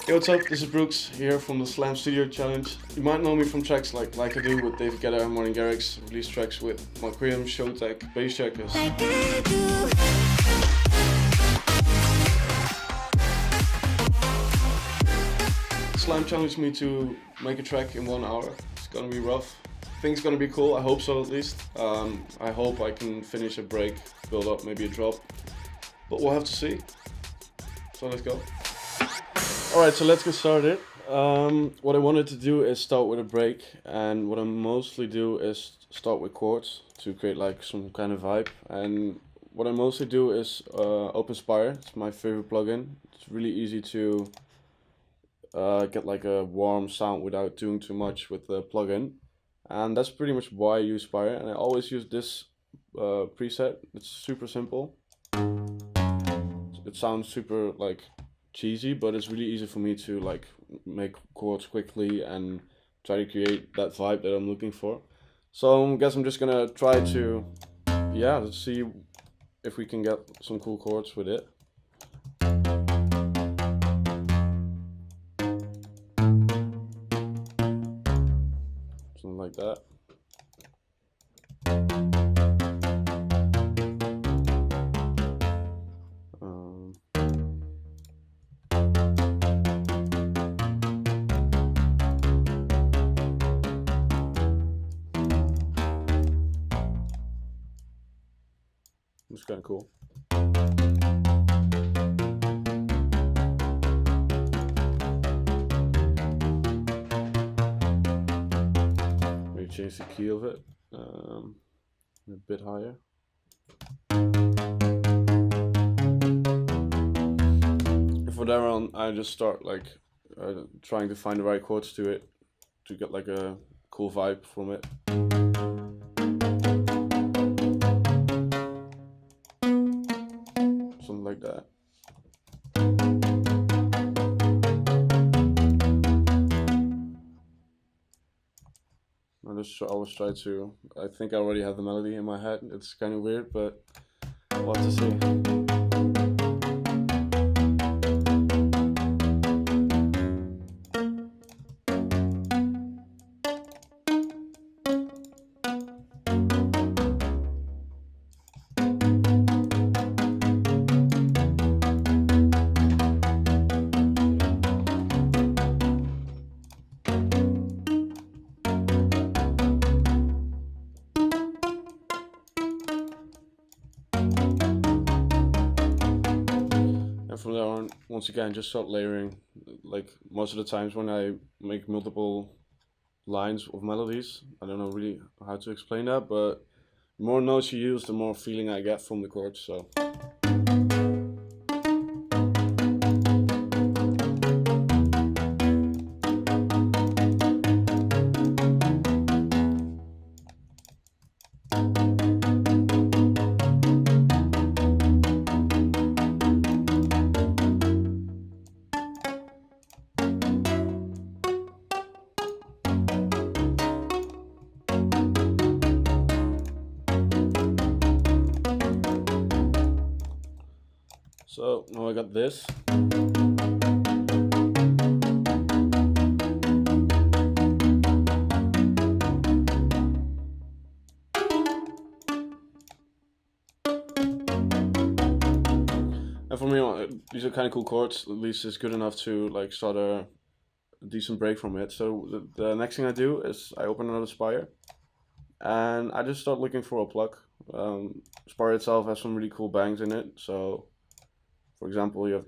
Hey, what's up? This is Brooks here from the Slam Studio Challenge. You might know me from tracks like I Do with David Guetta and Martin Garrix, release tracks with Malcriam, Showtek, Bass Jackers. Slam challenged me to make a track in 1 hour. It's gonna be rough. I think it's gonna be cool, I hope so at least. I hope I can finish a break, build up maybe a drop, but we'll have to see. So let's go. Alright, so let's get started. What I wanted to do is start with a break, and what I mostly do is start with chords to create like some kind of vibe. And what I mostly do is OpenSpire. It's my favorite plugin. It's really easy to get like a warm sound without doing too much with the plugin, and that's pretty much why I use Spire. And I always use this preset. It's super simple. It sounds super like cheesy, but it's really easy for me to like make chords quickly and try to create that vibe that I'm looking for. So I guess I'm just gonna try to, let's see if we can get some cool chords with it. Something like that. It's kind of cool. Maybe change the key of it a bit higher. And from there on, I just start like trying to find the right chords to it to get like a cool vibe from it. Something like that. I always try to, I think I already have the melody in my head. It's kind of weird, but we'll have to see. From there on, once again, just start layering. Like most of the times when I make multiple lines of melodies, I don't know really how to explain that, but the more notes you use, the more feeling I get from the chords. So. So now I got this. And for me, these are kind of cool chords. At least it's good enough to like start a decent break from it. So the next thing I do is I open another Spire, and I just start looking for a plug. Spire itself has some really cool bangs in it. So, for example, you have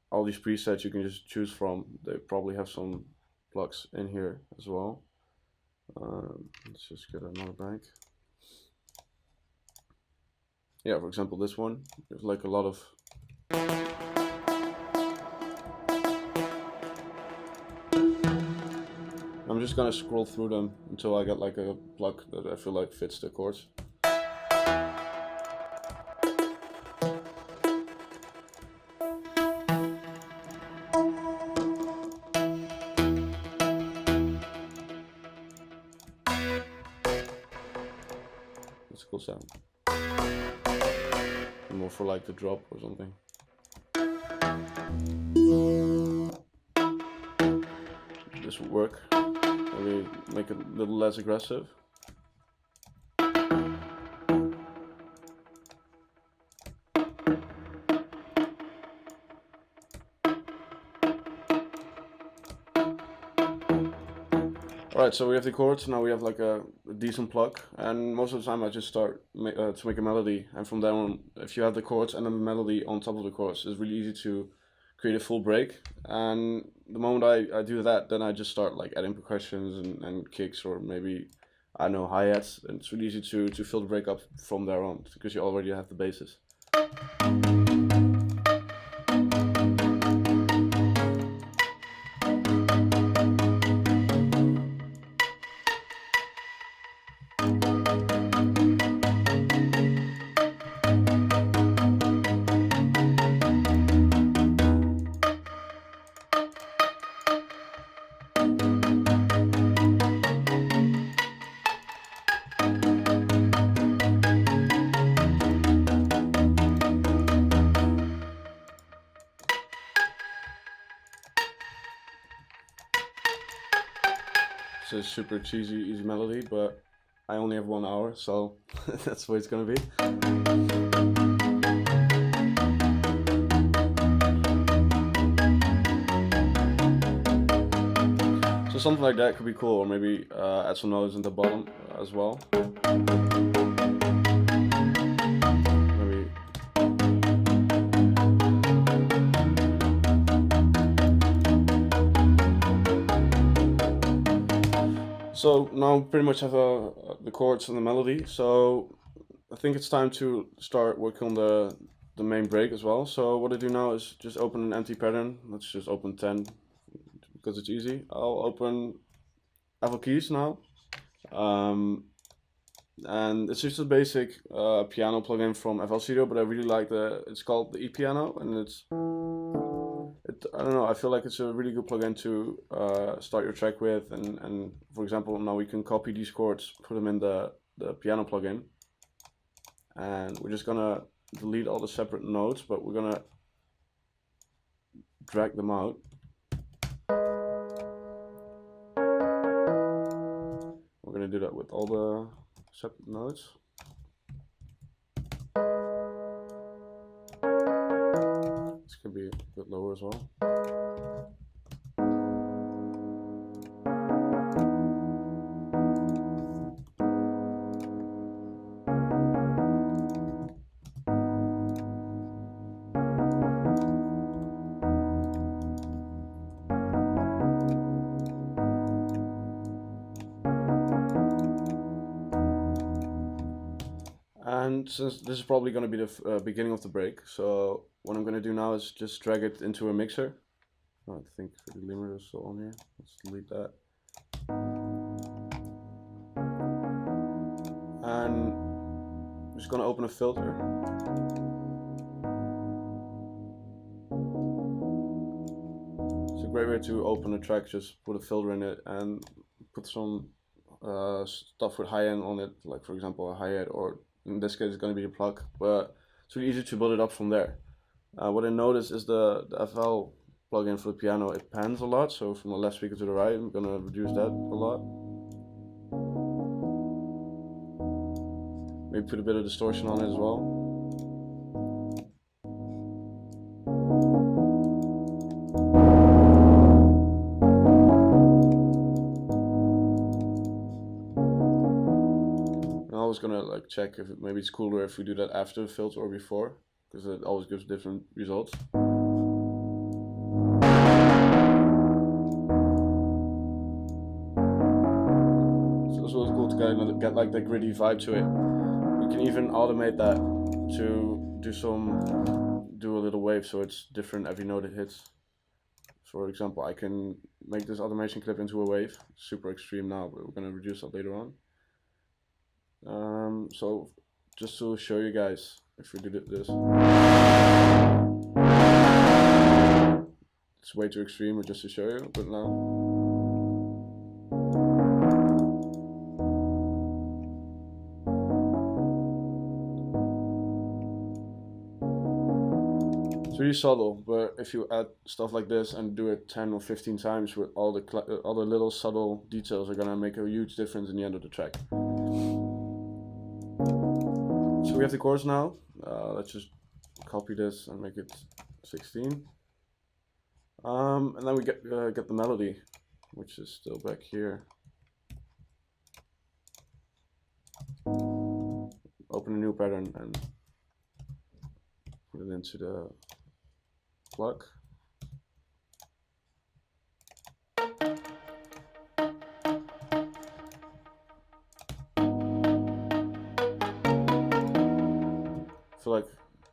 all these presets you can just choose from. They probably have some plugs in here as well. Let's just get another bank. Yeah, for example, this one. There's like a lot of I'm just gonna scroll through them until I get like a plug that I feel like fits the chords. That's a cool sound. More for like the drop or something. this would work. Maybe make it a little less aggressive. Alright, so we have the chords, now we have like a decent pluck, and most of the time I just start to make a melody, and from then on, if you have the chords and a melody on top of the chords, it's really easy to create a full break. And the moment I do that, then I just start like adding percussions and kicks, or maybe, I don't know, hi-hats, and it's really easy to fill the break up from there on, because you already have the basis. It's a super cheesy, easy melody, but I only have 1 hour, so that's the way it's gonna be. So something like that could be cool, or maybe add some notes in the bottom as well. So now pretty much have the chords and the melody, so I think it's time to start working on the main break as well. So what I do now is just open an empty pattern. Let's just open 10 because it's easy. I'll open FL Keys now, and it's just a basic piano plugin from FL Studio, but I really like it's called the E-Piano, and I don't know, I feel like it's a really good plugin to start your track with, and for example, now we can copy these chords, put them in the piano plugin, and we're just gonna delete all the separate notes, but we're gonna drag them out. We're gonna do that with all the separate notes. This could be a bit lower as well. And since this is probably going to be the beginning of the break, so what I'm going to do now is just drag it into a mixer. Oh, I think the limiter is still on here. Let's delete that. And I'm just going to open a filter. It's a great way to open a track, just put a filter in it and put some stuff with high end on it, like for example a hi-hat, or in this case it's going to be a plug, but it's really easy to build it up from there. What I noticed is the FL plugin for the piano, it pans a lot, so from the left speaker to the right, I'm going to reduce that a lot. Maybe put a bit of distortion on it as well. I was gonna like check if maybe it's cooler if we do that after the filter or before, because it always gives different results. So it's always cool to get like the gritty vibe to it. You can even automate that to do a little wave, so it's different every note it hits. For example, I can make this automation clip into a wave. Super extreme now, but we're gonna reduce that later on. So just to show you guys, if we do this, it's way too extreme, but just to show you, but now. So pretty subtle, but if you add stuff like this and do it 10 or 15 times with all the little subtle details, are gonna make a huge difference in the end of the track. So we have the chords now. Let's just copy this and make it 16. And then we get the melody, which is still back here. Open a new pattern and put it into the plug. I feel like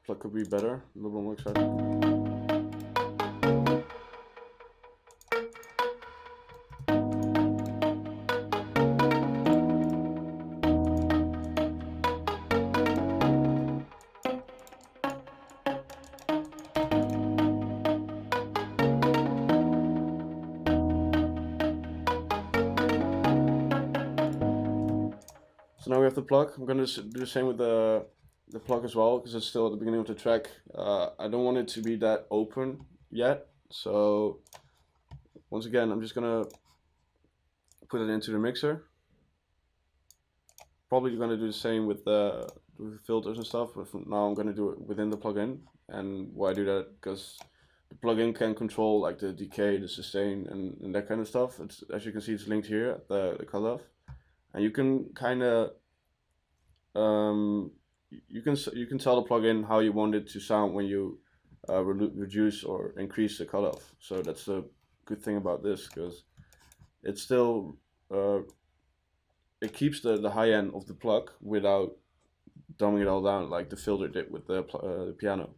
plug could be better, a little bit more exciting. So now we have the plug. I'm going to do the same with the plug as well, because it's still at the beginning of the track. I don't want it to be that open yet. So once again, I'm just going to put it into the mixer. Probably going to do the same with the filters and stuff, but now I'm going to do it within the plugin. And why I do that? Because the plugin can control like the decay, the sustain, and that kind of stuff. It's, as you can see, it's linked here at the cutoff. And you can kind of you can tell the plugin how you want it to sound when you reduce or increase the cutoff. So that's the good thing about this, because it's still it keeps the high end of the plug without dumbing it all down like the filter did with the piano.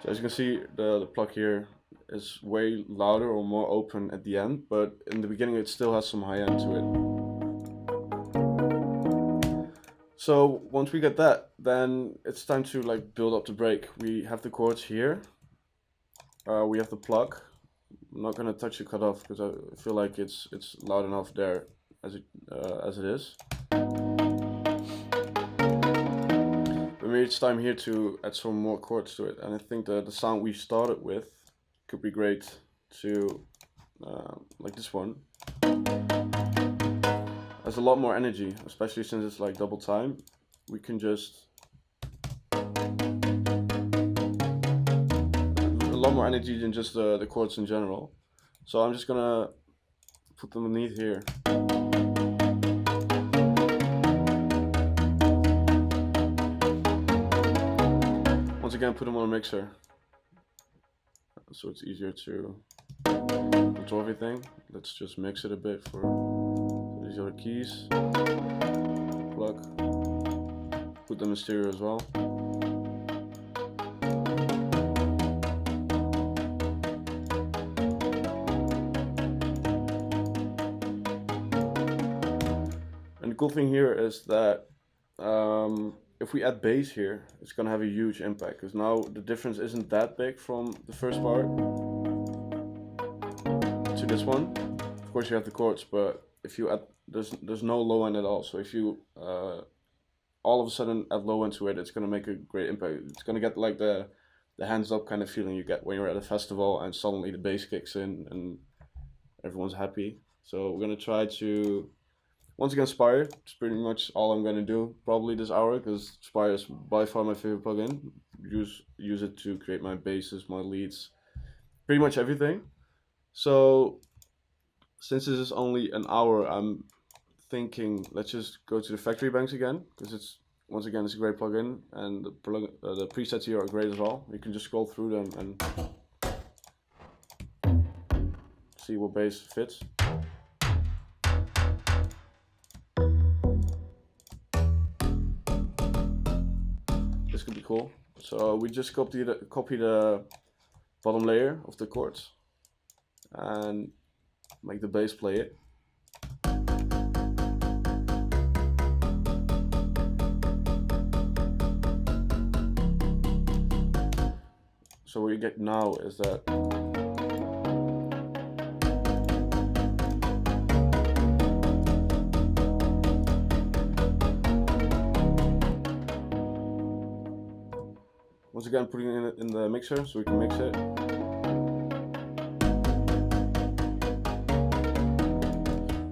As you can see, the plug here is way louder or more open at the end, but in the beginning it still has some high end to it. So once we get that, then it's time to like build up the break. We have the chords here. We have the plug. I'm not gonna touch the cutoff because I feel like it's loud enough there as it is. Maybe it's time here to add some more chords to it, and I think the sound we started with could be great to like this one. Has a lot more energy, especially since it's like double time. We can just a lot more energy than just the chords in general. So I'm just gonna put them underneath here. Once again, put them on a mixer, so it's easier to control everything. Let's just mix it a bit for these other keys. Plug. Put them in stereo as well. And the cool thing here is that if we add bass here, it's gonna have a huge impact, because now the difference isn't that big from the first part to this one. Of course you have the chords, but if you add, there's no low end at all. So if you all of a sudden add low end to it, it's gonna make a great impact. It's gonna get like the hands up kind of feeling you get when you're at a festival and suddenly the bass kicks in and everyone's happy. So we're gonna try to once again Spire. It's pretty much all I'm gonna do probably this hour, because Spire is by far my favorite plugin. Use it to create my basses, my leads, pretty much everything. So since this is only an hour, I'm thinking let's just go to the factory banks again, because it's once again it's a great plugin, and the presets here are great as well. You can just scroll through them and see what bass fits. This could be cool. So we just copy the bottom layer of the chords and make the bass play it. So So what you get now is that once again putting it in the mixer so we can mix it.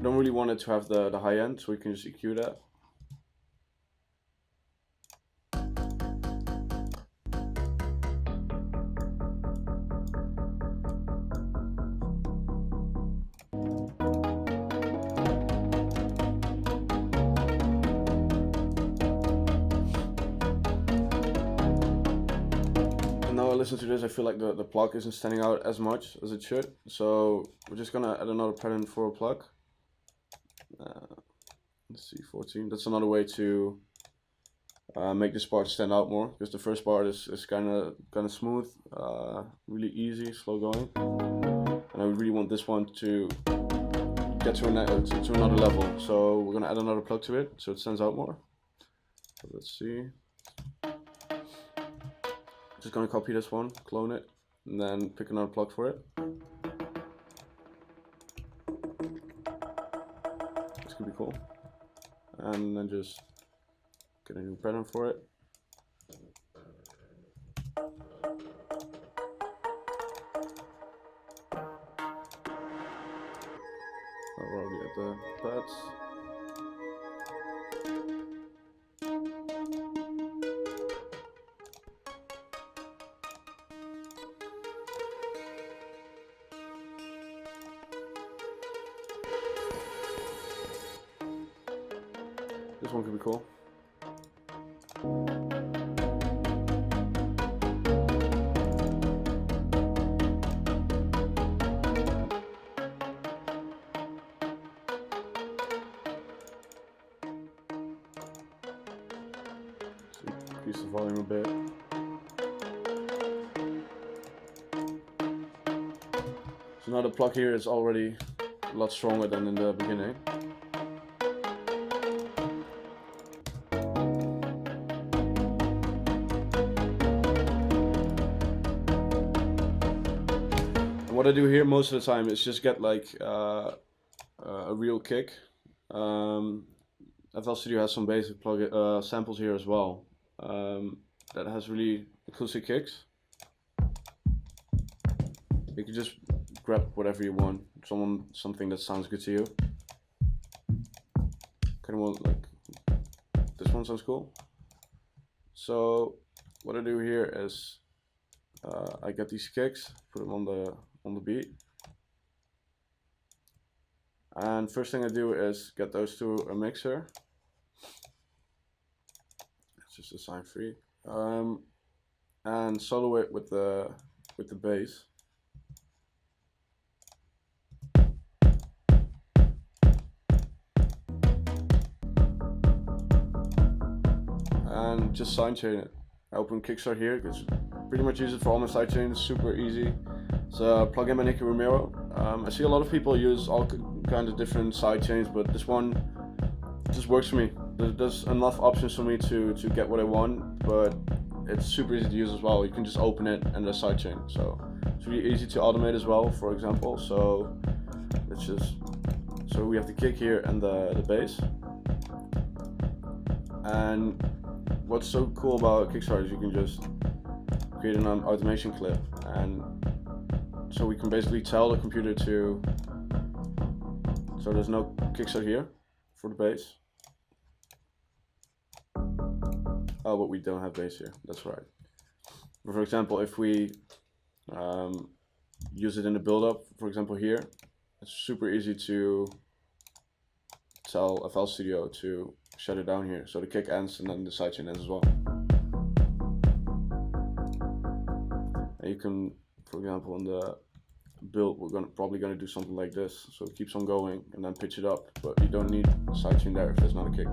Don't really want it to have the high end, so we can just EQ that. Now I listen to this, I feel like the plug isn't standing out as much as it should. So we're just gonna add another pattern for a plug. Let's see, 14. That's another way to make this part stand out more, because the first part is kind of smooth, really easy, slow going, and I really want this one to get to another level. So we're gonna add another plug to it so it stands out more. So let's see. Just gonna copy this one, clone it, and then pick another plug for it. This could be cool. And then just get a new pattern for it. We're already at the pads. This one could be cool. So increase the volume a bit. So now the plug here is already a lot stronger than in the beginning. What I do here most of the time is just get like a real kick. FL Studio has some basic samples here as well that has really acoustic kicks. You can just grab whatever you want, something that sounds good to you. Kind of want like this one sounds cool. So what I do here is I get these kicks, put them on the beat, and first thing I do is get those to a mixer. It's just assign free, and solo it with the bass. And just sidechain it. I open Kickstart here because pretty much use it for all my sidechains. It's super easy. It's a plugin by Nicky Romero. I see a lot of people use all kinds of different sidechains, but this one just works for me. There's enough options for me to get what I want, but it's super easy to use as well. You can just open it and there's sidechain. So it's really easy to automate as well, for example. So let's just, so we have the kick here and the bass. And what's so cool about Kickstart is you can just create an automation clip, and so we can basically tell the computer to, so there's no Kickstart here for the bass. Oh, but we don't have bass here, that's right. But for example, if we use it in the build-up, for example here, it's super easy to tell FL Studio to shut it down here, so the kick ends and then the sidechain ends as well. And you can, for example, in the build, we're probably gonna do something like this, so it keeps on going and then pitch it up, but you don't need sidechain there if there's not a kick.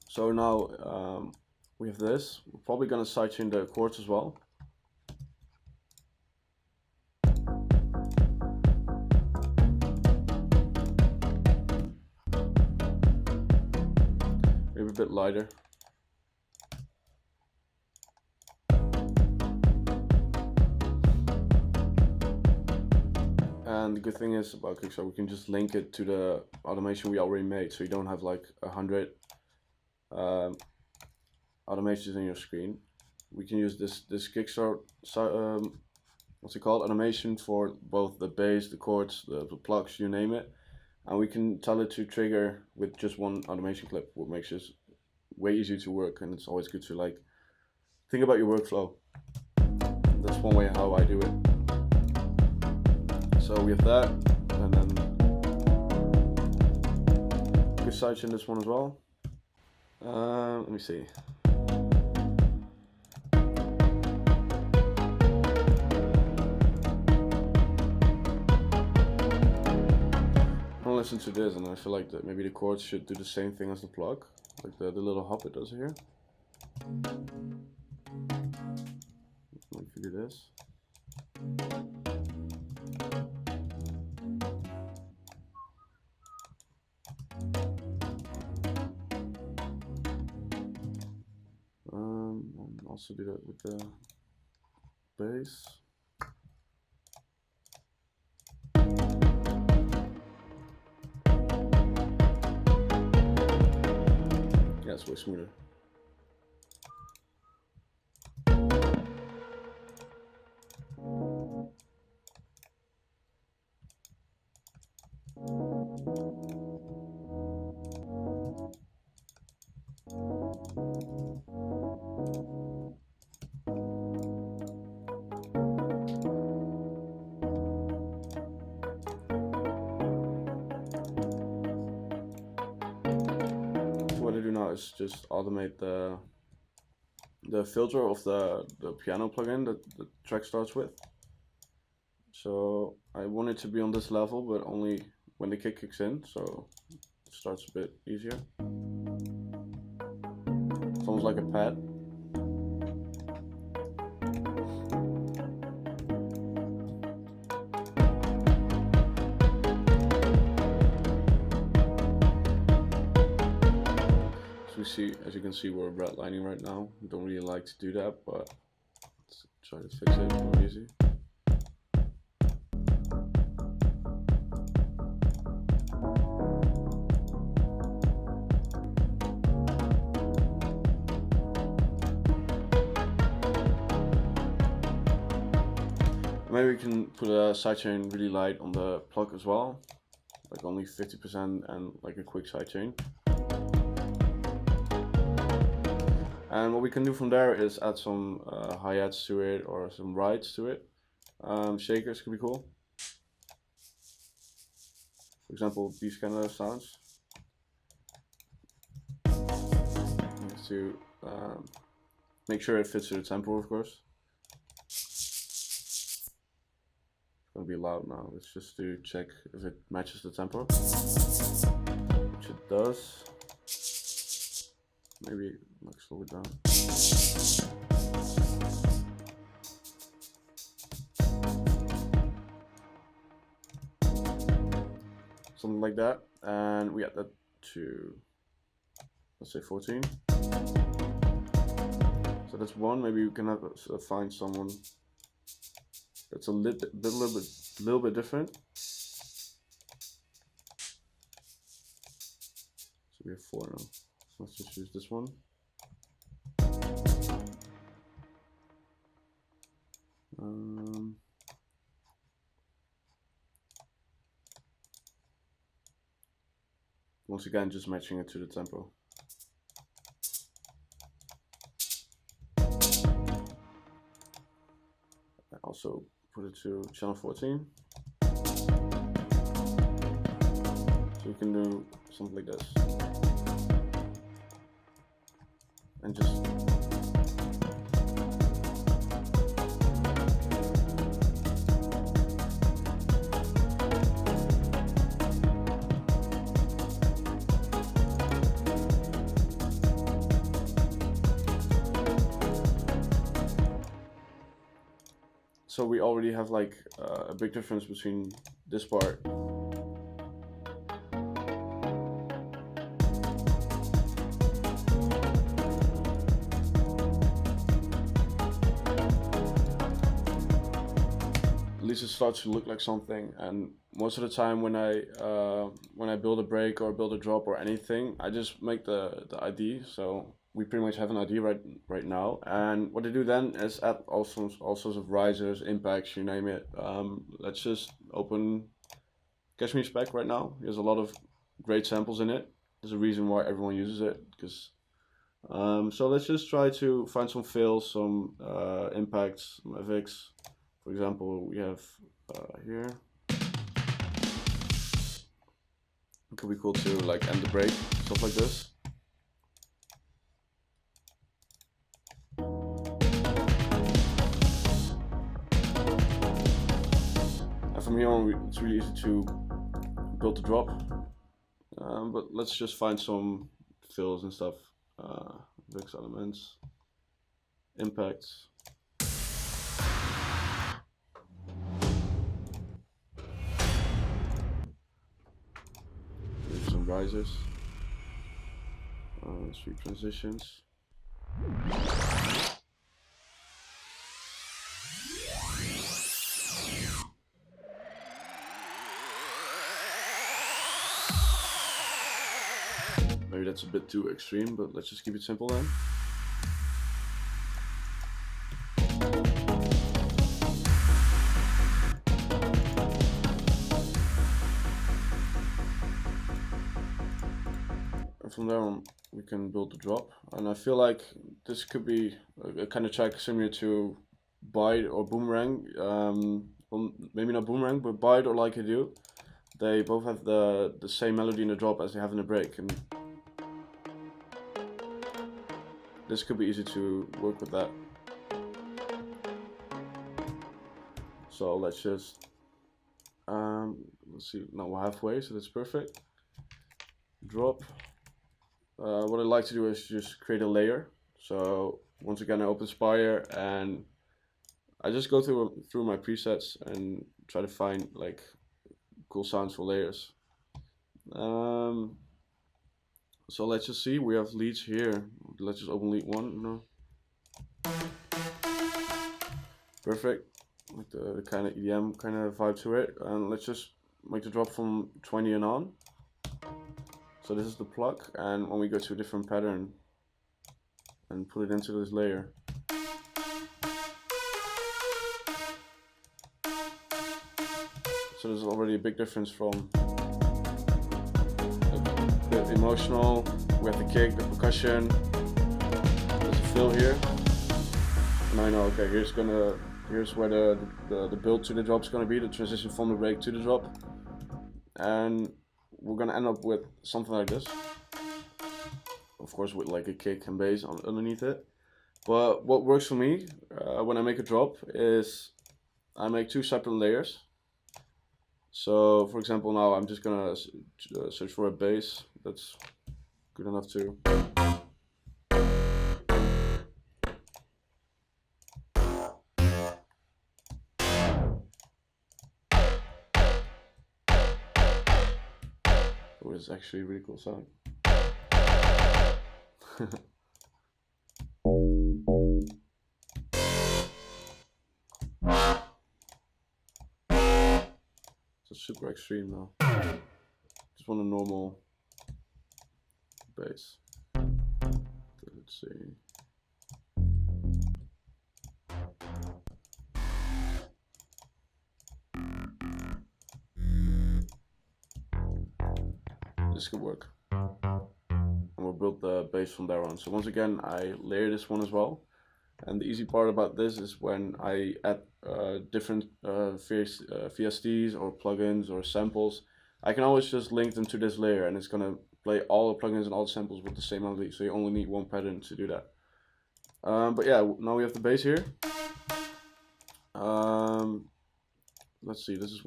So now we have this. We're probably gonna sidechain the chords as well. Maybe a bit lighter. And the good thing is about Kickstart, we can just link it to the automation we already made, so you don't have like 100 automations in your screen. We can use this Kickstart what's it called, animation for both the bass, the chords, the plugs, you name it, and we can tell it to trigger with just one automation clip, what makes it way easier to work. And it's always good to like think about your workflow. That's one way how I do it. So we have that, and then good sidechain this one as well. Let me see. I listen to this and I feel like that maybe the chords should do the same thing as the plug, like the little hop it does here. Let me do this. And also do that with the bass. Yeah, it's way smoother. What I do now is just automate the filter of the piano plugin that the track starts with. So I want it to be on this level, but only when the kick kicks in, so it starts a bit easier. It's almost like a pad. As you can see, we're redlining right now. We don't really like to do that, but let's try to fix it more easy. Maybe we can put a sidechain really light on the plug as well, like only 50% and like a quick sidechain. And what we can do from there is add some hi-hats to it or some rides to it. Shakers could be cool. For example, these kind of sounds. Just to make sure it fits to the tempo, of course. It's gonna be loud now. It's just to check if it matches the tempo, which it does. Maybe like slow it down. Something like that, and we add that to, let's say 14. So that's one. Maybe we can have find someone that's a little bit different. So we have 4 now. So let's just use this one. Once again, just matching it to the tempo. I also put it to channel 14. So you can do something like this. And just so we already have like a big difference between this part least it starts to look like something. And most of the time when I build a break or build a drop or anything, I just make the ID. So we pretty much have an ID right now. And what I do then is add all sorts of risers, impacts, you name it. Let's just open Cashmere Spec right now. There's a lot of great samples in it. There's a reason why everyone uses it, because so let's just try to find some fills, some impacts, some FX. For example, we have here. It could be cool to like end the break, stuff like this. And from here on, it's really easy to build the drop. But let's just find some fills and stuff. FX elements, impacts. Some risers, sweep transitions. Maybe that's a bit too extreme, but let's just keep it simple then. From there on, we can build the drop, and I feel like this could be a kind of track similar to Bite or Boomerang. Well, maybe not Boomerang, but Bite or Like I Do. They both have the same melody in the drop as they have in the break, and this could be easy to work with that. So let's just let's see. Now we're halfway, so that's perfect. Drop. What I like to do is just create a layer. So once again, I open Spire and I just go through my presets and try to find like cool sounds for layers. So let's just see. We have leads here. Let's just open lead 1. No. Perfect. Like the kind of EDM kind of vibe to it. And let's just make the drop from 20 and on. So this is the pluck, and when we go to a different pattern and put it into this layer, so there's already a big difference from the emotional. We have the kick, the percussion. There's a fill here, and I know, okay, here's where the build to the drop is gonna be, the transition from the break to the drop, and we're gonna end up with something like this. Of course, with like a kick and bass underneath it. But what works for me when I make a drop is I make 2 separate layers. So, for example, now I'm just gonna search for a bass that's good enough to. It's actually a really cool sound. It's super extreme now. Just want a normal bass. Let's see. This could work. And we'll build the bass from there on. So once again, I layer this one as well. And the easy part about this is when I add different VSTs or plugins or samples, I can always just link them to this layer, and it's gonna play all the plugins and all the samples with the same melody. So you only need one pattern to do that. But yeah, now we have the bass here. Let's see, this is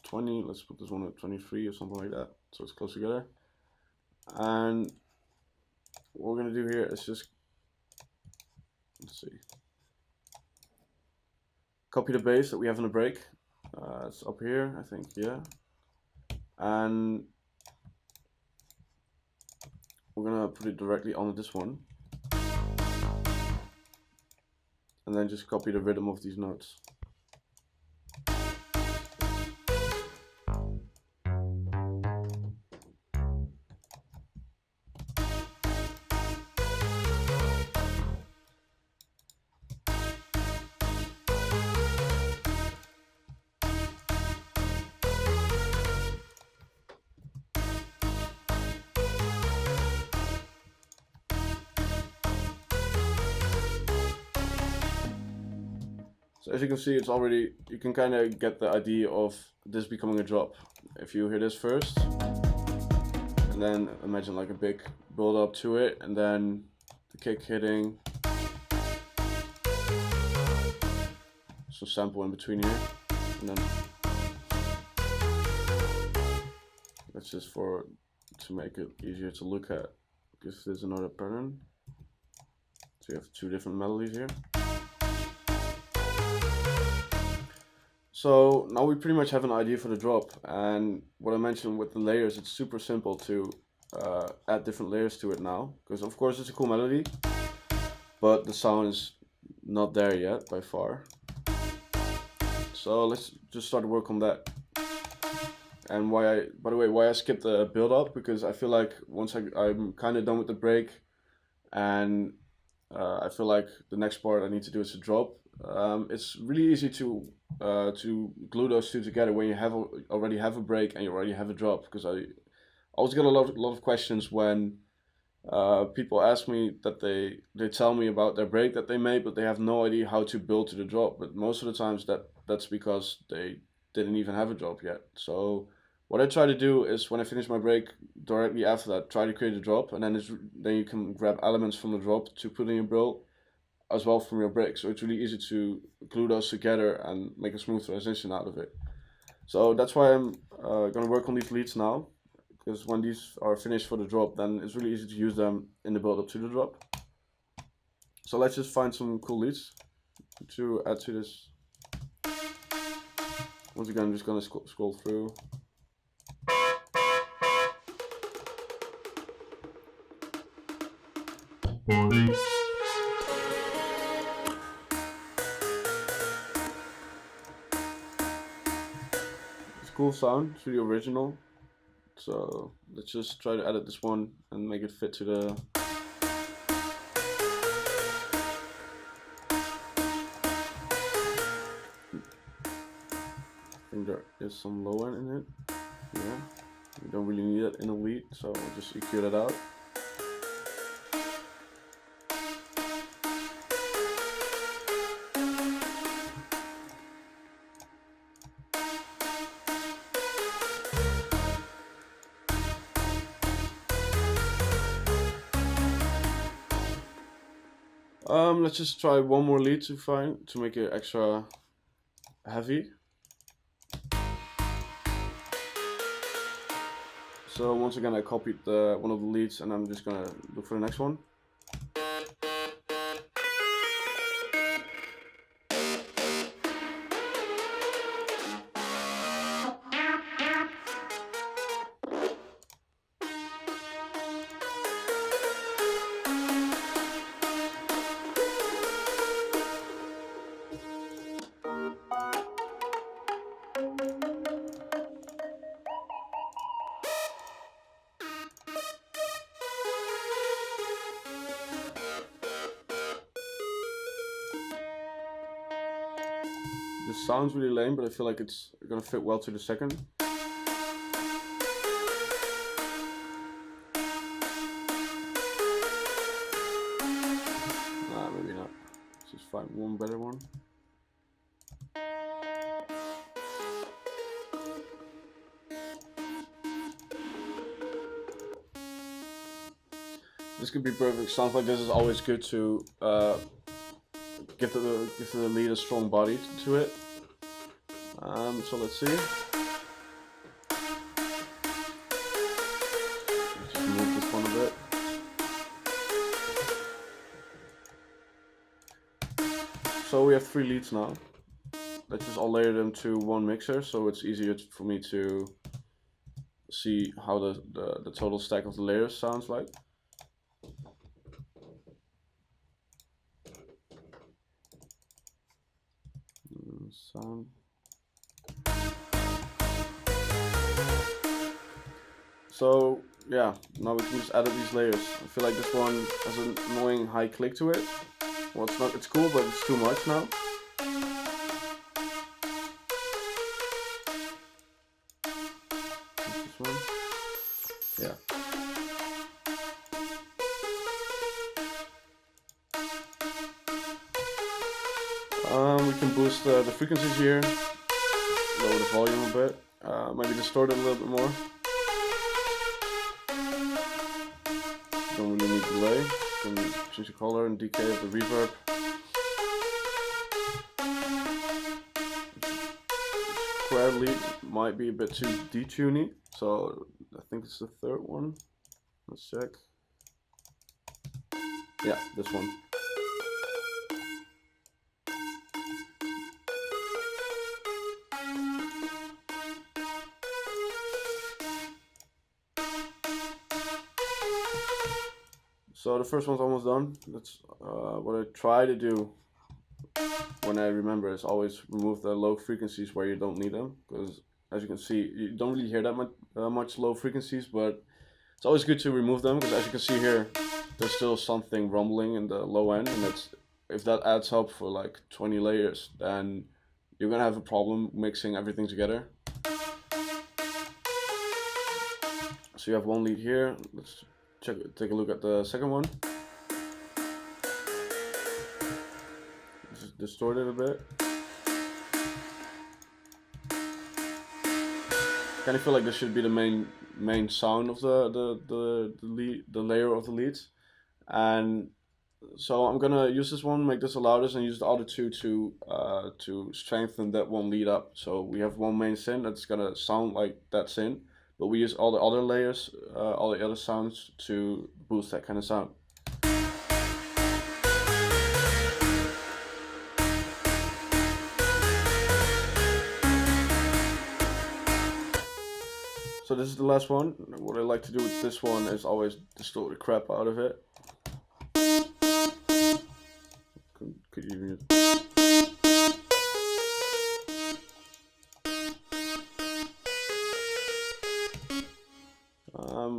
20, let's put this one at 23 or something like that, so it's close together. And what we're gonna do here is just, let's see, copy the bass that we have in the break. It's up here, I think, yeah. And we're gonna put it directly on this one. And then just copy the rhythm of these notes. So as you can see, it's already, you can kind of get the idea of this becoming a drop. If you hear this first, and then imagine like a big build up to it, and then the kick hitting, some sample in between here, and then that's just to make it easier to look at, because there's another pattern. So you have two different melodies here. So now we pretty much have an idea for the drop, and what I mentioned with the layers, it's super simple to add different layers to it now, because of course it's a cool melody, but the sound is not there yet by far. So let's just start to work on that. And by the way, why I skipped the build up, because I feel like once I'm kind of done with the break, and I feel like the next part I need to do is a drop. It's really easy to glue those two together when you already have a break and you already have a drop, because I always get a lot of questions when people ask me that they tell me about their break that they made, but they have no idea how to build to the drop. But most of the times that's because they didn't even have a drop yet. So what I try to do is, when I finish my break, directly after that, try to create a drop, and then you can grab elements from the drop to put in your build as well from your break. So it's really easy to glue those together and make a smooth transition out of it. So that's why I'm gonna work on these leads now, because when these are finished for the drop, then it's really easy to use them in the build up to the drop. So let's just find some cool leads to add to this. Once again, I'm just gonna scroll through. It's a cool sound, it's really original. So let's just try to edit this one and make it fit to the I think there is some low end in it. Yeah, we don't really need it in a lead, so I'll just EQ that out. Let's just try one more lead to make it extra heavy. So once again, I copied one of the leads, and I'm just gonna look for the next one. This sounds really lame, but I feel like it's gonna fit well to the second. Nah, maybe not. Let's just find one better one. This could be perfect. Sounds like this is always good to give the lead a strong body to it. So let's see. Let's just move this one a bit. So we have 3 leads now. Let's just all layer them to one mixer, so it's easier for me to see how the total stack of the layers sounds like. Sound. So yeah, now we can just edit these layers. I feel like this one has an annoying high click to it. Well, it's cool, but it's too much now. This one. Yeah. We can boost the frequencies here, lower the volume a bit, maybe distort it a little bit more. Don't really need delay. You can change the color and decay of the reverb. Square lead might be a bit too detuney, so I think it's the third one. Let's check. Yeah, this one. So the first one's almost done. That's what I try to do when I remember is always remove the low frequencies where you don't need them, because as you can see, you don't really hear that much low frequencies, but it's always good to remove them, because as you can see here, there's still something rumbling in the low end, and if that adds up for like 20 layers, then you're gonna have a problem mixing everything together. So you have one lead here. Let's take a look at the second one. Just distort it a bit. Kind of feel like this should be the main sound of the layer of the leads, and so I'm gonna use this one, make this the loudest, and use the other two to strengthen that one lead up. So we have one main synth that's gonna sound like that synth, but we use all the other layers, all the other sounds to boost that kind of sound. So this is the last one. What I like to do with this one is always distort the crap out of it. Could even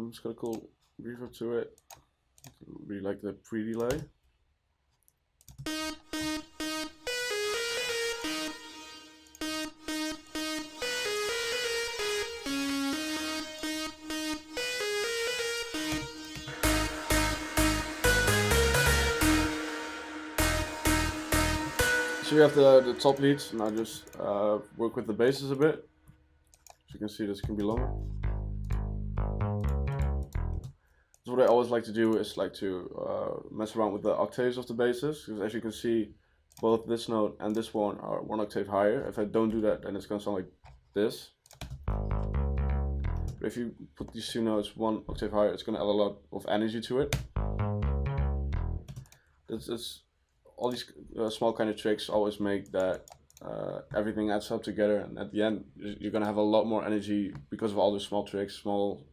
it's got a cool reverb to it. Really like the pre-delay. So we have the top leads, and I just work with the basses a bit. So you can see this can be longer. So what I always like to do is like to mess around with the octaves of the basses, because as you can see, both this note and this one are one octave higher. If I don't do that, then it's gonna sound like this. But if you put these two notes one octave higher, it's gonna add a lot of energy to it. It's all these small kind of tricks always make that everything adds up together, and at the end you're gonna have a lot more energy because of all the small tricks, small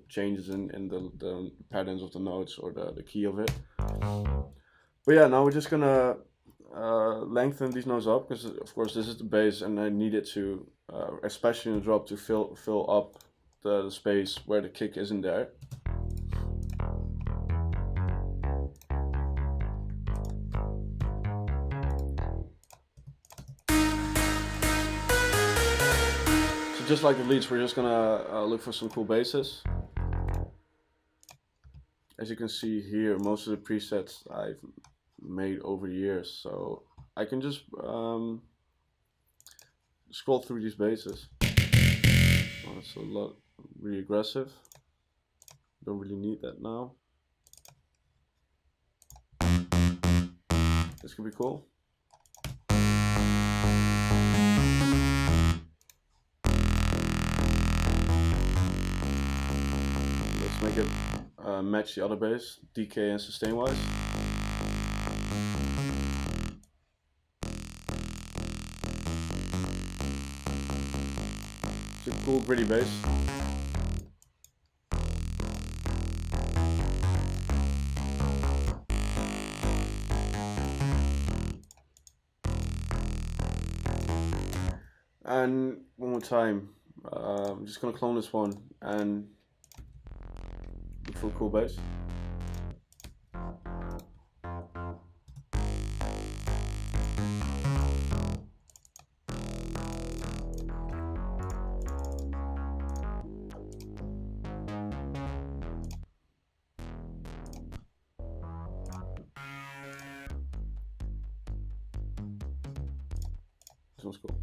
changes in the patterns of the notes or the key of it. But yeah, now we're just gonna lengthen these notes up, because of course this is the bass, and I need it to, especially in the drop, to fill up the space where the kick isn't there. Just like the leads, we're just gonna look for some cool basses. As you can see here, most of the presets I've made over the years, so I can just scroll through these basses. Oh, that's a lot, really aggressive. Don't really need that now. This could be cool. Let's make it match the other bass, decay and sustain wise. It's a cool gritty bass. And one more time, I'm just gonna clone this one and look for a cool bass. one's cool.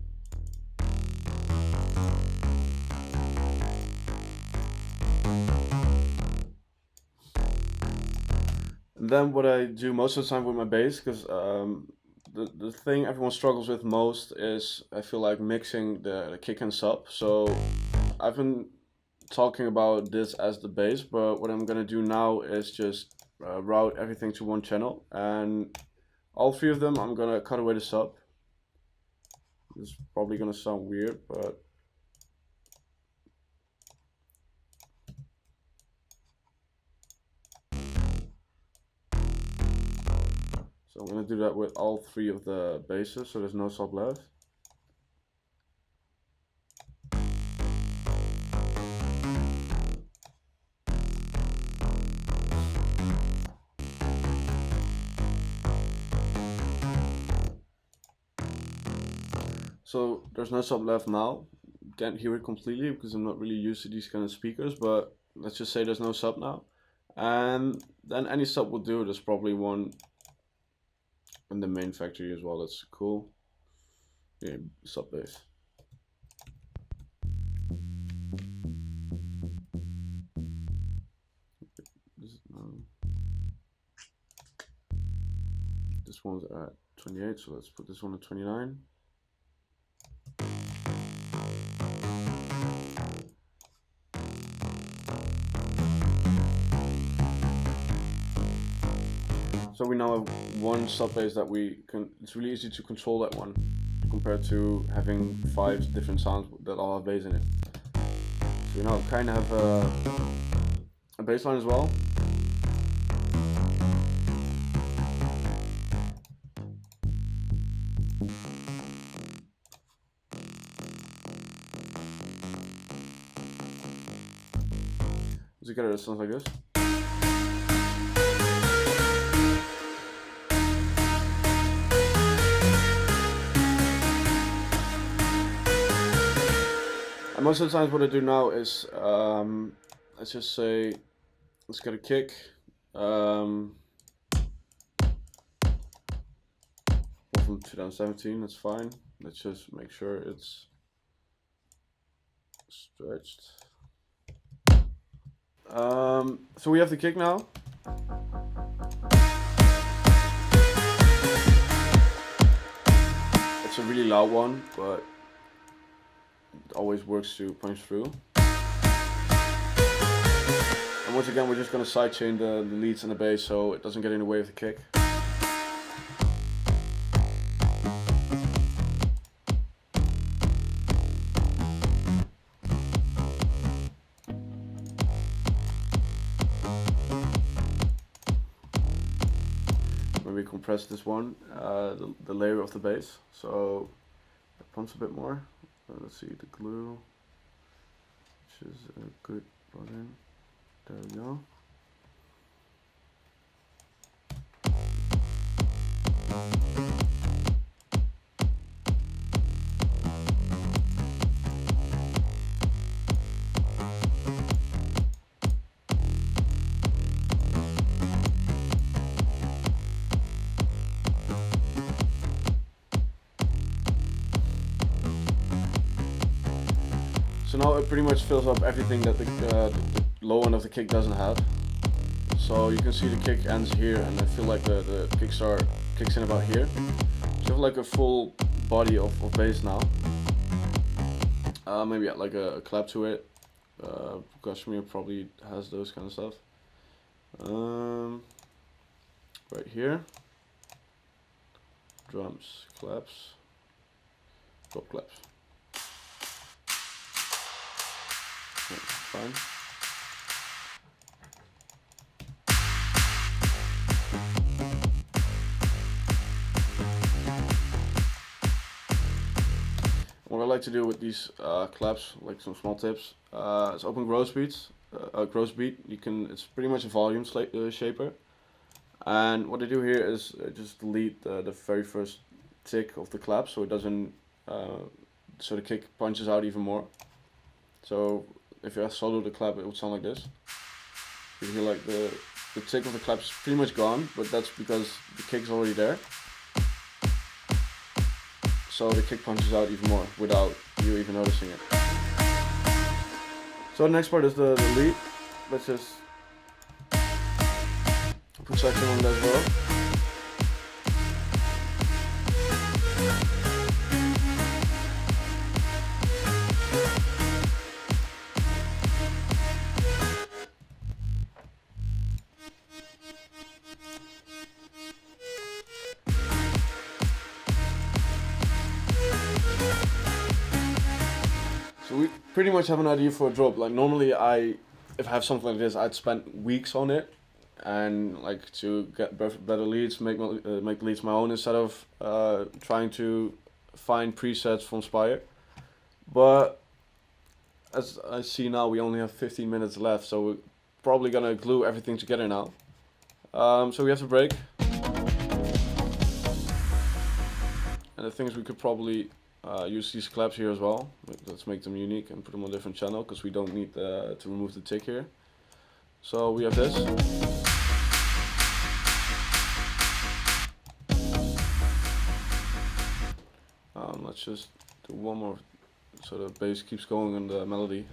And then what I do most of the time with my bass, because the thing everyone struggles with most is, I feel like, mixing the kick and sub. So I've been talking about this as the bass, but what I'm gonna do now is just route everything to one channel, and all three of them I'm gonna cut away the sub. This is probably gonna sound weird, but so I'm gonna do that with all three of the basses, so there's no sub left. So there's no sub left now. Can't hear it completely because I'm not really used to these kind of speakers, but let's just say there's no sub now. And then any sub will do. There's probably one in the main factory as well. That's cool. Yeah, sub bass. This one's at 28, so let's put this one at 29. So we now have one sub bass that we can, it's really easy to control that one compared to having 5 different sounds that all have bass in it. So we now kind of have a bass line as well. Together it sounds like this. And most of the times what I do now is, let's just say, let's get a kick. From 2017, that's fine. Let's just make sure it's stretched. So we have the kick now. It's a really loud one, but it always works to punch through. And once again, we're just going to sidechain the leads and the bass so it doesn't get in the way of the kick. We compress this one, the layer of the bass, so it pumps a bit more. Let's see the glue, which is a good plug-in. There we go. So now it pretty much fills up everything that the low end of the kick doesn't have. So you can see the kick ends here, and I feel like the kick start kicks in about here. So you have like a full body of bass now. Maybe add like a clap to it. Kashmir probably has those kind of stuff. Right here. Drums, claps, drop claps. Fine. What I like to do with these claps, like some small tips, is open gross beats. Gross beat. It's pretty much a volume shaper. And what I do here is just delete the very first tick of the clap, so it doesn't, so the kick punches out even more. So if you solo the clap, it would sound like this. You hear like the tick of the clap is pretty much gone, but that's because the kick is already there. so the kick punches out even more without you even noticing it. So the next part is the lead. Let's just put section on that as well. So we pretty much have an idea for a drop. Like normally if I have something like this, I'd spend weeks on it, and like to get better leads, make leads my own instead of trying to find presets from Spire. But as I see now, we only have 15 minutes left, so we're probably gonna glue everything together now. So we have to break, and the thing is we could probably use these claps here as well. Let's make them unique and put them on a different channel, because we don't need to remove the tick here. So we have this. Let's just do one more so the bass keeps going on the melody.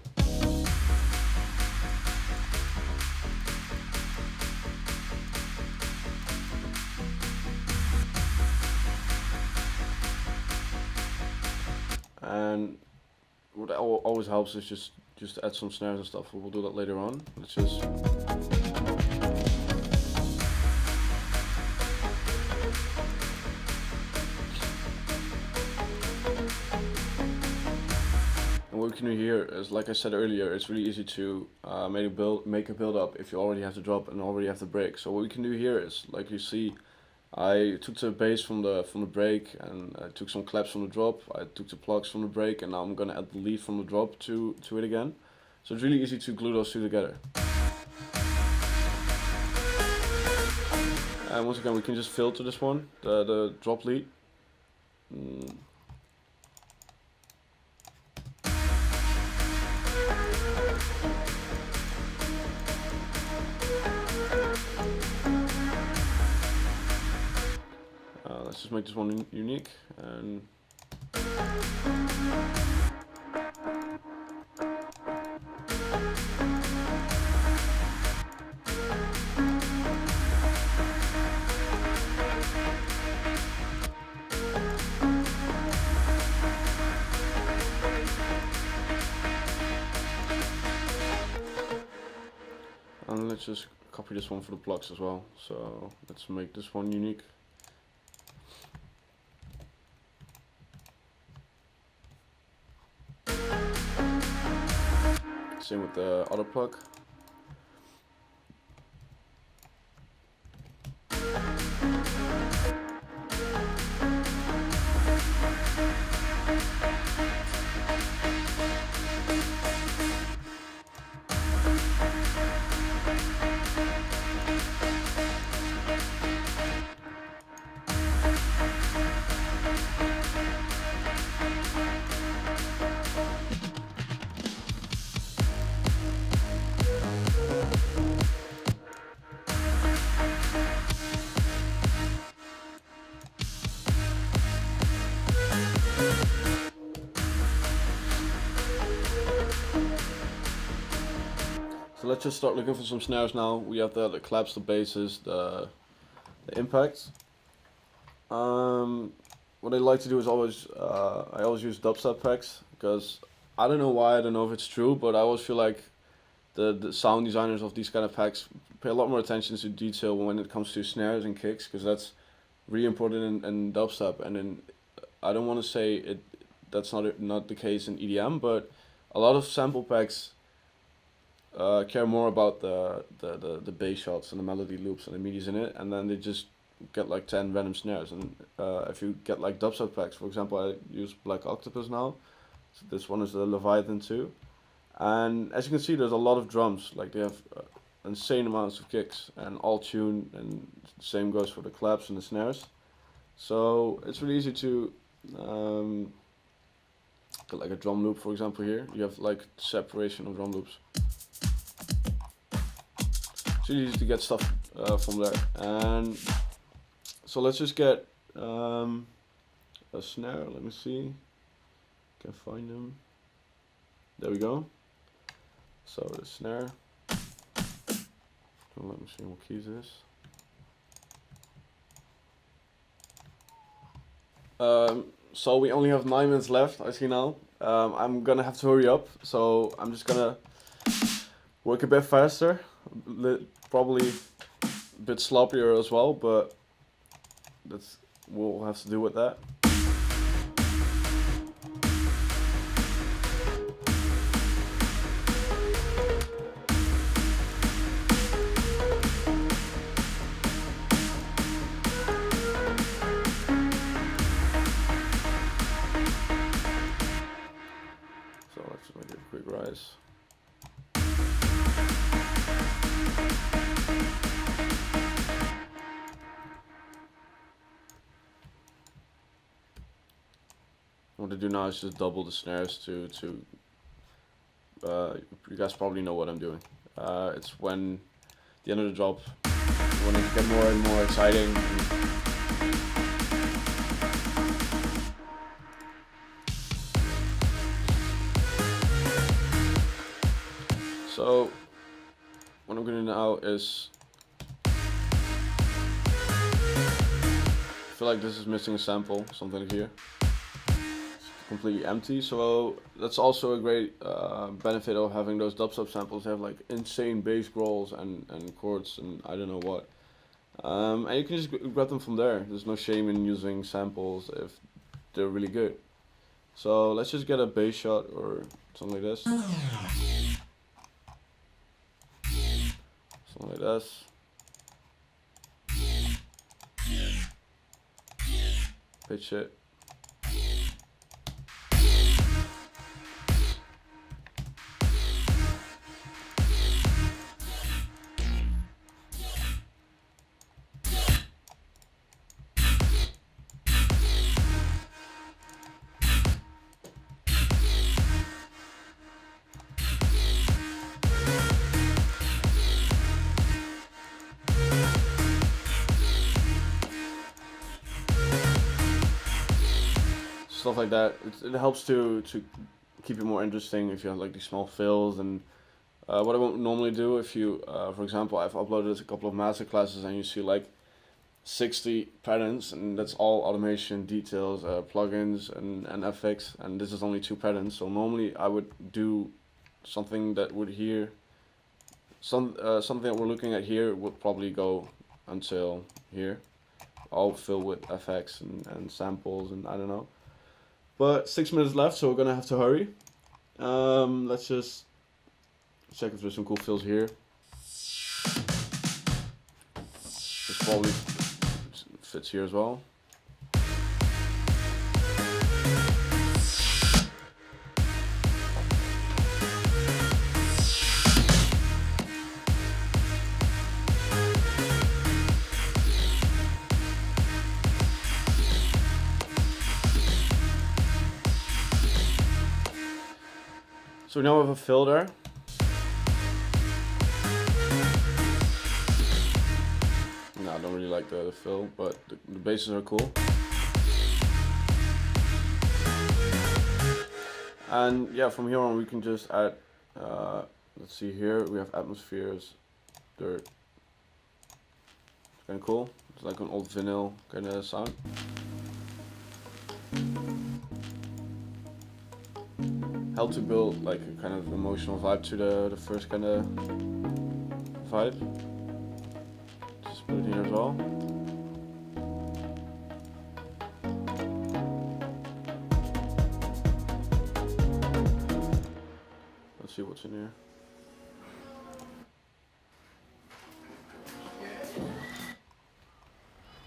And what always helps is just add some snares and stuff. We'll do that later on. Let's just and what we can do here is, like I said earlier, it's really easy to make a build up if you already have the drop and already have the break. So what we can do here is, like you see, I took the bass from the break, and I took some claps from the drop. I took the plugs from the break, and now I'm gonna add the lead from the drop to it again. So it's really easy to glue those two together. And once again, we can just filter this one, the drop lead. Let's just make this one unique, and let's just copy this one for the plugs as well. So let's make this one unique. Same with the other plug. So let's just start looking for some snares now. We have the claps, the basses, the impacts. What I like to do is always, I always use dubstep packs, because I don't know why, I don't know if it's true, but I always feel like the sound designers of these kind of packs pay a lot more attention to detail when it comes to snares and kicks, because that's really important in dubstep. And then I don't want to say that's not the case in EDM, but a lot of sample packs care more about the bass shots and the melody loops and the midis in it, and then they just get like 10 random snares. And if you get like dubstep packs, for example, I use Black Octopus now. So this one is the Leviathan 2, and as you can see, there's a lot of drums. Like they have insane amounts of kicks and all tuned, and the same goes for the claps and the snares. So it's really easy to get like a drum loop, for example. Here you have like separation of drum loops. It's really easy to get stuff from there. And so let's just get a snare. Let me see. Can find them. There we go. So the snare. Let me see what keys is. So we only have 9 minutes left, I see now. I'm gonna have to hurry up, so I'm just gonna work a bit faster, probably a bit sloppier as well, but we'll have to do with that. So let's make it a quick rise. What to do now is just double the snares to you guys probably know what I'm doing. It's when the end of the drop, when it get more and more exciting. So what I'm gonna do now is, I feel like this is missing a sample, something here. Completely empty, so that's also a great benefit of having those dubstep samples. They have like insane bass growls and chords and I don't know what, and you can just grab them from there. There's no shame in using samples if they're really good. So let's just get a bass shot or something like this, something like this. Pitch it. Stuff like that. It helps to keep it more interesting if you have like these small fills. And what I won't normally do, if you for example, I've uploaded a couple of master classes and you see like 60 patterns, and that's all automation, details, plugins and FX, and this is only 2 patterns. So normally I would do something that would here, something that we're looking at here would probably go until here, all filled with FX and samples and I don't know. But 6 minutes left, so we're gonna have to hurry. Let's just check if there's some cool fills here. This probably fits here as well. So we now have a fill there. No, I don't really like the fill, but the basses are cool. And yeah, from here on we can just add, let's see here, we have atmospheres, dirt. It's kind of cool. It's like an old vinyl kind of sound. Help to build like a kind of emotional vibe to the first kind of vibe. Just put it here as well. Let's see what's in here.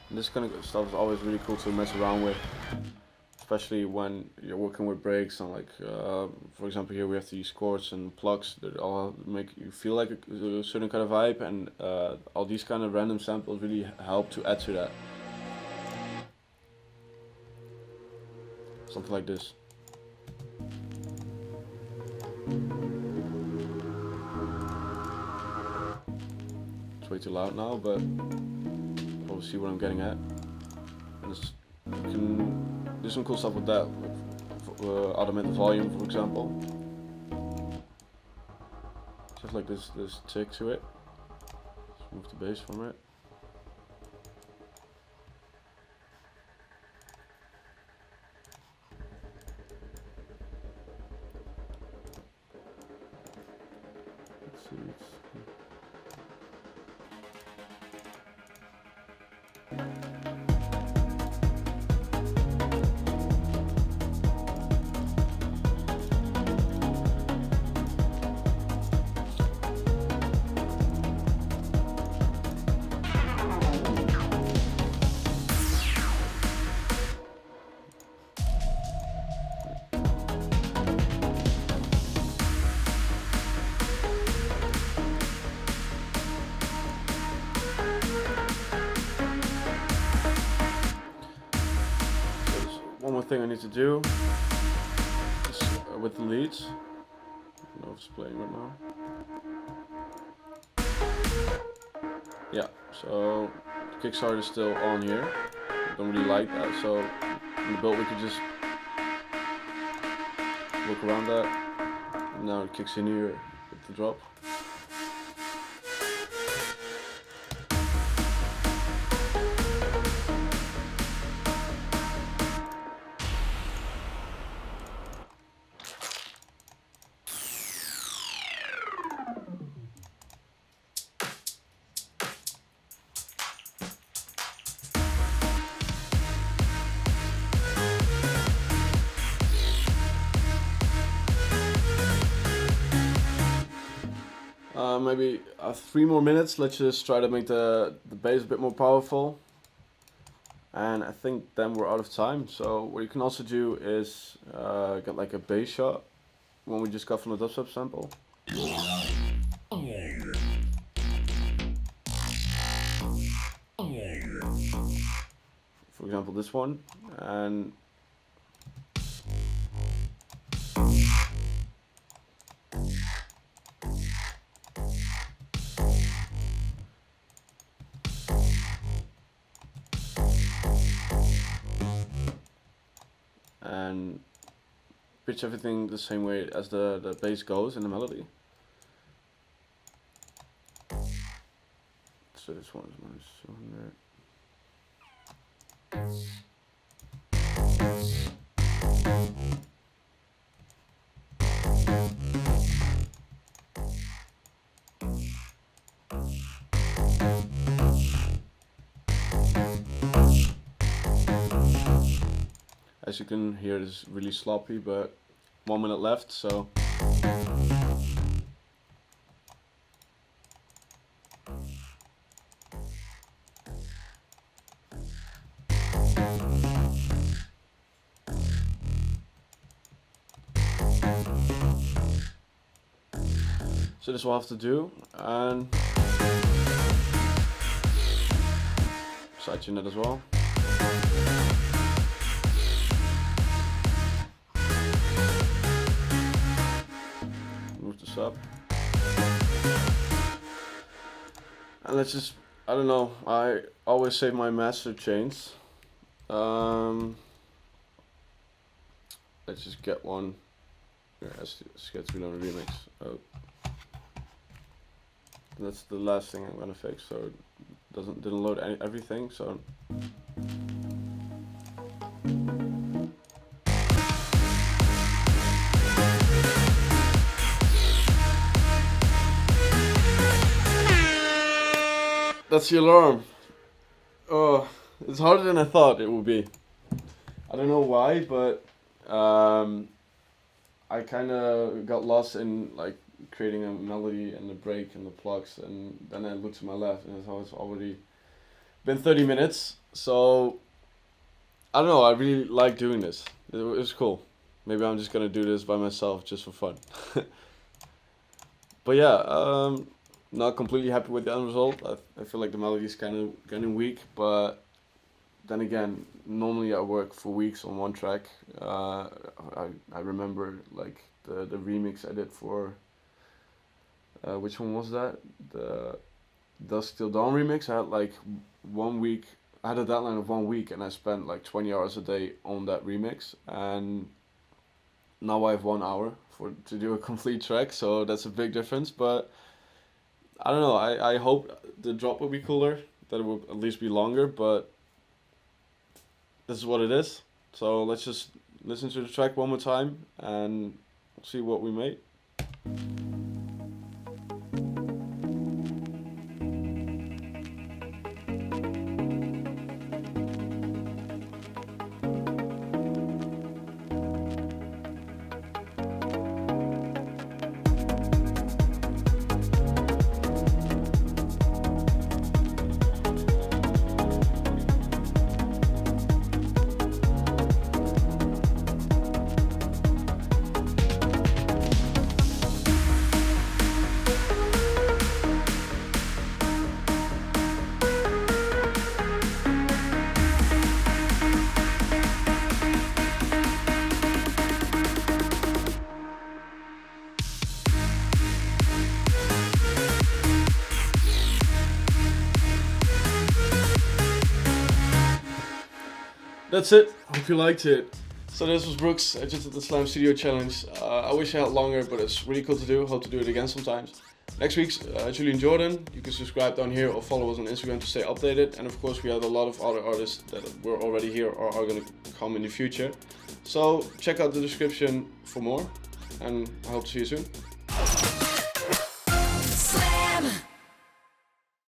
And this kind of stuff is always really cool to mess around with, especially when you're working with breaks and like, for example, here we have to use chords and plugs that all make you feel like a certain kind of vibe, and all these kind of random samples really help to add to that. Something like this. It's way too loud now, but you'll see what I'm getting at. And do some cool stuff with that, automate the volume, for example. Just like this tick to it. Let's move the bass from it. Let's see. One more thing I need to do is, with the leads. I don't know if it's playing right now. Yeah, so the kickstart is still on here. I don't really like that, so in the build we could just look around that. And now it kicks in here with the drop. Maybe 3 more minutes. Let's just try to make the bass a bit more powerful. And I think then we're out of time. So what you can also do is get like a bass shot, one we just got from the dubstep sample. For example, this one, and pitch everything the same way as the bass goes in the melody. So this one is -200. As you can hear, it's really sloppy, but 1 minute left, so this will have to do, and side tune that as well. Move this up, and let's just, I don't know, I always save my master chains. Let's just get one. Here, let's get to the remix. Oh. That's the last thing I'm gonna fix, so it didn't load everything, so that's the alarm. Oh, it's harder than I thought it would be. I don't know why, but I kind of got lost in like creating a melody and the break and the plugs, and then I looked to my left and it's already been 30 minutes. So I don't know, I really like doing this. It was cool. Maybe I'm just gonna do this by myself just for fun. But yeah, not completely happy with the end result. I feel like the melody is kind of getting weak, but then again, normally I work for weeks on one track. I remember like the remix I did for which one was that? The Dusk Till Dawn remix. I had like 1 week I had a deadline of 1 week and I spent like 20 hours a day on that remix, and now I have 1 hour to do a complete track, so that's a big difference. But I don't know, I hope the drop will be cooler, that it will at least be longer, but this is what it is. So let's just listen to the track one more time and see what we made. That's it. Hope you liked it. So this was Brooks. I just did the Slam Studio Challenge. I wish I had longer, but it's really cool to do. Hope to do it again sometimes. Next week's Julian Jordan. You can subscribe down here or follow us on Instagram to stay updated. And of course we have a lot of other artists that were already here or are going to come in the future. So check out the description for more, and I hope to see you soon.